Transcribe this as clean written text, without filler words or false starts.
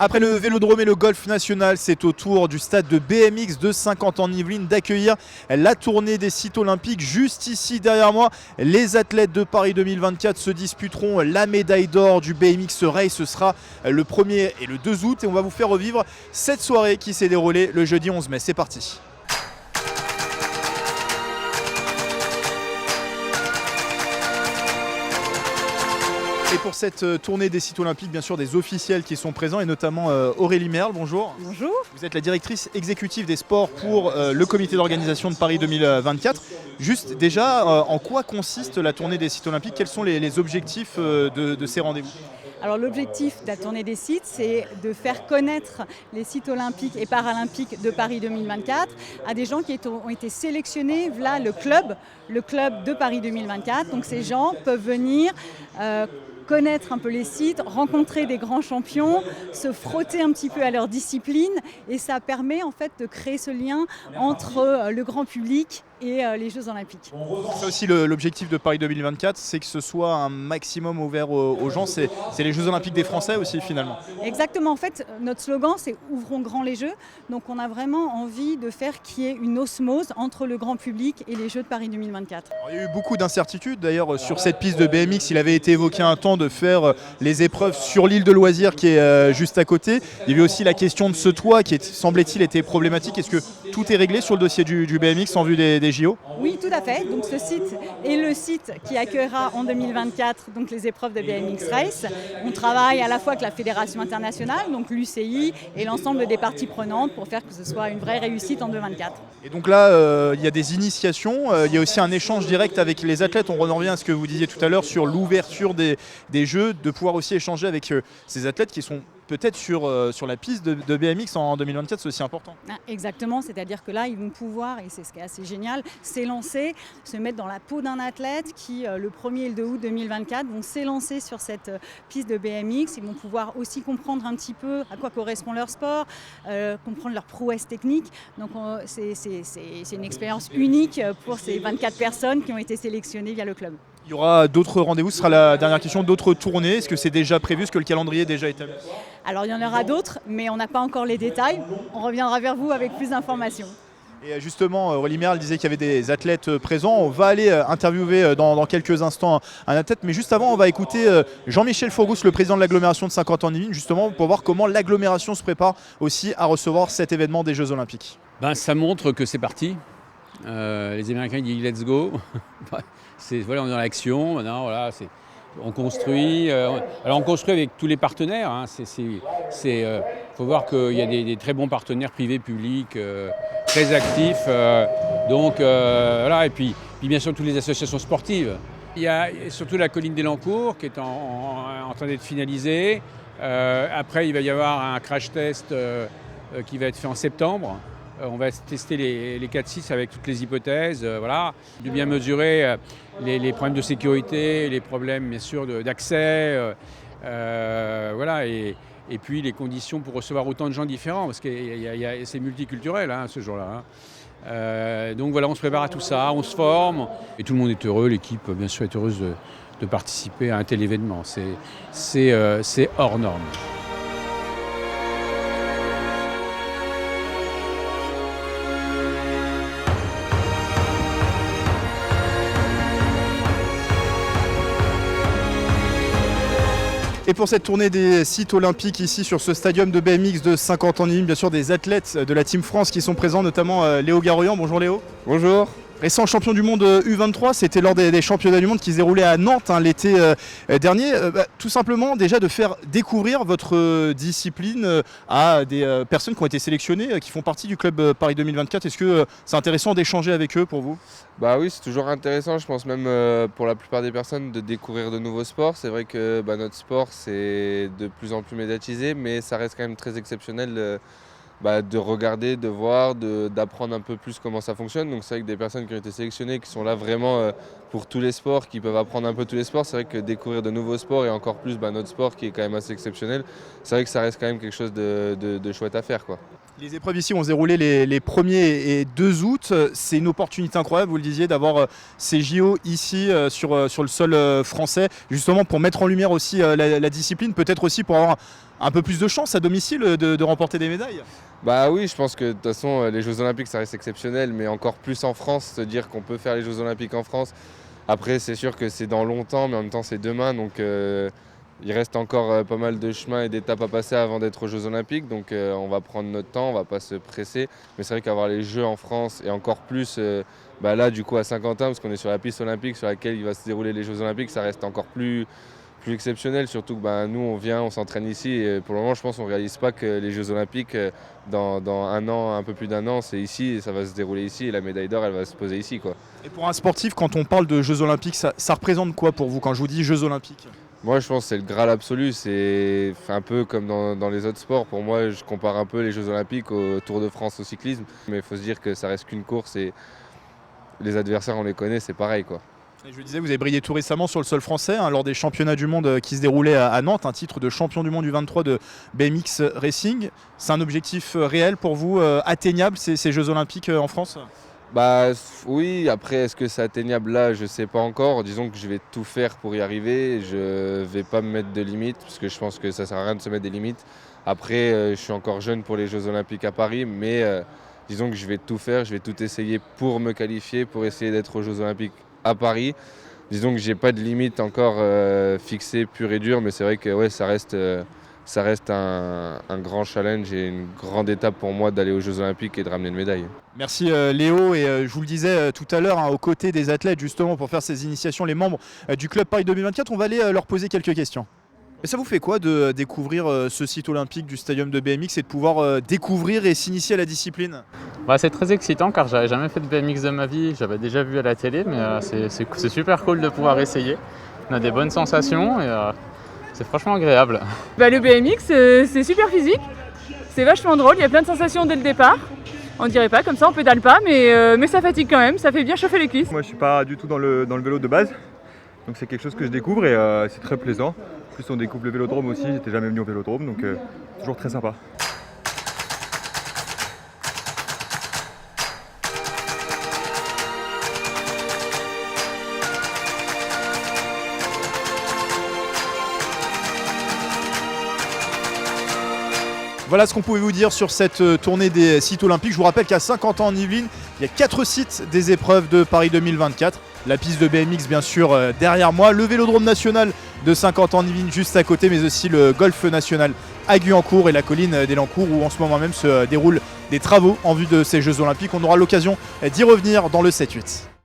Après le Vélodrome et le Golf National, c'est au tour du stade de BMX de Saint-Quentin-en-Yvelines d'accueillir la tournée des sites olympiques. Juste ici derrière moi, les athlètes de Paris 2024 se disputeront la médaille d'or du BMX Race. Ce sera le 1er et le 2 août et on va vous faire revivre cette soirée qui s'est déroulée le jeudi 11 mai. C'est parti. Et pour cette tournée des sites olympiques, bien sûr, des officiels qui sont présents et notamment Aurélie Merle, bonjour. Bonjour. Vous êtes la directrice exécutive des sports pour le comité d'organisation de Paris 2024. Juste déjà, en quoi consiste la tournée des sites olympiques? Quels sont les objectifs de ces rendez-vous? Alors l'objectif de la tournée des sites, c'est de faire connaître les sites olympiques et paralympiques de Paris 2024 à des gens qui ont été sélectionnés via le club de Paris 2024. Donc ces gens peuvent venir connaître un peu les sites, rencontrer des grands champions, se frotter un petit peu à leur discipline et ça permet en fait de créer ce lien entre le grand public et les Jeux Olympiques. C'est aussi l'objectif de Paris 2024, c'est que ce soit un maximum ouvert aux gens. C'est les Jeux Olympiques des Français aussi finalement. Exactement, en fait notre slogan c'est « Ouvrons grand les Jeux ». Donc on a vraiment envie de faire qu'il y ait une osmose entre le grand public et les Jeux de Paris 2024. Alors, il y a eu beaucoup d'incertitudes d'ailleurs sur cette piste de BMX. Il avait été évoqué un temps de faire les épreuves sur l'île de loisirs qui est juste à côté. Il y avait aussi la question de ce toit qui semblait-il était problématique. Est-ce que tout est réglé sur le dossier du BMX en vue des JO? Oui, tout à fait. Donc ce site est le site qui accueillera en 2024 donc les épreuves de BMX Race. On travaille à la fois avec la Fédération internationale, donc l'UCI et l'ensemble des parties prenantes pour faire que ce soit une vraie réussite en 2024. Et donc là, il y a des initiations, il y a aussi un échange direct avec les athlètes. On revient à ce que vous disiez tout à l'heure sur l'ouverture des Jeux, de pouvoir aussi échanger avec ces athlètes qui sont peut-être sur la piste de BMX en 2024, c'est aussi important. Exactement, c'est-à-dire que là, ils vont pouvoir, et c'est ce qui est assez génial, s'élancer, se mettre dans la peau d'un athlète qui, le 1er et le 2 août 2024, vont s'élancer sur cette piste de BMX. Ils vont pouvoir aussi comprendre un petit peu à quoi correspond leur sport, comprendre leur prouesse technique. Donc c'est une expérience unique pour ces 24 personnes qui ont été sélectionnées via le club. Il y aura d'autres rendez-vous, ce sera la dernière question, d'autres tournées. Est-ce que c'est déjà prévu, est-ce que le calendrier est déjà établi? Alors il y en aura d'autres, mais on n'a pas encore les détails. On reviendra vers vous avec plus d'informations. Et justement, Aurélie Merle disait qu'il y avait des athlètes présents. On va aller interviewer dans quelques instants un athlète. Mais juste avant, on va écouter Jean-Michel Fourgous, le président de l'agglomération de Saint-Quentin-en-Yvelines, justement pour voir comment l'agglomération se prépare aussi à recevoir cet événement des Jeux Olympiques. Ça montre que c'est parti. Les Américains disent « let's go ». Voilà, on est dans l'action, maintenant, voilà, on construit. Alors on construit avec tous les partenaires. Faut voir qu'il y a des très bons partenaires privés, publics, très actifs. Voilà, et puis bien sûr toutes les associations sportives. Il y a surtout la colline d'Elancourt qui est en train d'être finalisée. Après, il va y avoir un crash test qui va être fait en septembre. On va tester les 4-6 avec toutes les hypothèses, voilà, de bien mesurer les problèmes de sécurité, les problèmes bien sûr d'accès, voilà, et puis les conditions pour recevoir autant de gens différents, parce que c'est multiculturel ce jour-là. Donc voilà, on se prépare à tout ça, on se forme, et tout le monde est heureux, l'équipe bien sûr est heureuse de participer à un tel événement, c'est hors norme. Et pour cette tournée des sites olympiques ici sur ce stadium de BMX de Saint-Quentin-en-Yvelines, bien sûr des athlètes de la Team France qui sont présents, notamment Léo Garoyan. Bonjour Léo. Bonjour. Récent champion du monde U23, c'était lors des championnats du monde qui se déroulaient à Nantes l'été dernier. Tout simplement déjà de faire découvrir votre discipline à des personnes qui ont été sélectionnées, qui font partie du club Paris 2024. Est-ce que c'est intéressant d'échanger avec eux pour vous? Bah oui, c'est toujours intéressant, je pense même pour la plupart des personnes de découvrir de nouveaux sports. C'est vrai que notre sport c'est de plus en plus médiatisé, mais ça reste quand même très exceptionnel de regarder, de voir, d'apprendre un peu plus comment ça fonctionne. Donc c'est vrai que des personnes qui ont été sélectionnées, qui sont là vraiment pour tous les sports, qui peuvent apprendre un peu tous les sports, c'est vrai que découvrir de nouveaux sports et encore plus notre sport qui est quand même assez exceptionnel, c'est vrai que ça reste quand même quelque chose de chouette à faire, quoi. Les épreuves ici vont se dérouler les 1er et 2 août. C'est une opportunité incroyable, vous le disiez, d'avoir ces JO ici sur le sol français, justement pour mettre en lumière aussi la discipline, peut-être aussi pour avoir Un peu plus de chance à domicile de remporter des médailles? Bah oui, je pense que de toute façon, les Jeux Olympiques, ça reste exceptionnel, mais encore plus en France, se dire qu'on peut faire les Jeux Olympiques en France. Après, c'est sûr que c'est dans longtemps, mais en même temps, c'est demain. Donc, il reste encore pas mal de chemin et d'étapes à passer avant d'être aux Jeux Olympiques. Donc, on va prendre notre temps, on ne va pas se presser. Mais c'est vrai qu'avoir les Jeux en France et encore plus, là, du coup, à Saint-Quentin, parce qu'on est sur la piste olympique sur laquelle il va se dérouler les Jeux Olympiques, ça reste encore plus exceptionnel, surtout que nous on vient, on s'entraîne ici et pour le moment je pense qu'on ne réalise pas que les Jeux Olympiques dans un an, un peu plus d'un an, c'est ici et ça va se dérouler ici et la médaille d'or elle va se poser ici, quoi. Et pour un sportif, quand on parle de Jeux Olympiques, ça représente quoi pour vous quand je vous dis Jeux Olympiques? Moi je pense que c'est le Graal absolu, c'est un peu comme dans les autres sports. Pour moi je compare un peu les Jeux Olympiques au Tour de France au cyclisme, mais il faut se dire que ça reste qu'une course et les adversaires on les connaît, c'est pareil, quoi. Et je le disais, vous avez brillé tout récemment sur le sol français lors des championnats du monde qui se déroulaient à Nantes, un titre de champion du monde U23 de BMX Racing. C'est un objectif réel pour vous, atteignable, ces Jeux Olympiques en France? Oui, après est-ce que c'est atteignable là, je ne sais pas encore. Disons que je vais tout faire pour y arriver. Je ne vais pas me mettre de limites parce que je pense que ça ne sert à rien de se mettre des limites. Après, je suis encore jeune pour les Jeux Olympiques à Paris, mais disons que je vais tout faire, je vais tout essayer pour me qualifier, pour essayer d'être aux Jeux Olympiques à Paris. Disons que j'ai pas de limite encore fixée pure et dure, mais c'est vrai que ouais, ça reste un grand challenge et une grande étape pour moi d'aller aux Jeux Olympiques et de ramener une médaille. Merci Léo, et je vous le disais tout à l'heure, aux côtés des athlètes justement pour faire ces initiations, les membres du Club Paris 2024, on va aller leur poser quelques questions. Et ça vous fait quoi de découvrir ce site olympique du stadium de BMX et de pouvoir découvrir et s'initier à la discipline? C'est très excitant car j'avais jamais fait de BMX de ma vie, j'avais déjà vu à la télé, mais c'est super cool de pouvoir essayer. On a des bonnes sensations et c'est franchement agréable. Le BMX c'est super physique, c'est vachement drôle, il y a plein de sensations dès le départ. On dirait pas comme ça, on pédale pas, mais ça fatigue quand même, ça fait bien chauffer les cuisses. Moi je suis pas du tout dans le vélo de base, donc c'est quelque chose que je découvre et c'est très plaisant. En plus on découvre le vélodrome aussi, j'étais jamais venu au vélodrome, donc toujours très sympa. Voilà ce qu'on pouvait vous dire sur cette tournée des sites olympiques. Je vous rappelle qu'à Saint-Quentin en Yvelines, il y a 4 sites des épreuves de Paris 2024. La piste de BMX bien sûr derrière moi, le vélodrome national de Saint-Quentin en Yvelines juste à côté, mais aussi le golf national à Guyancourt et la colline d'Elancourt où en ce moment même se déroulent des travaux en vue de ces Jeux olympiques. On aura l'occasion d'y revenir dans le 7-8.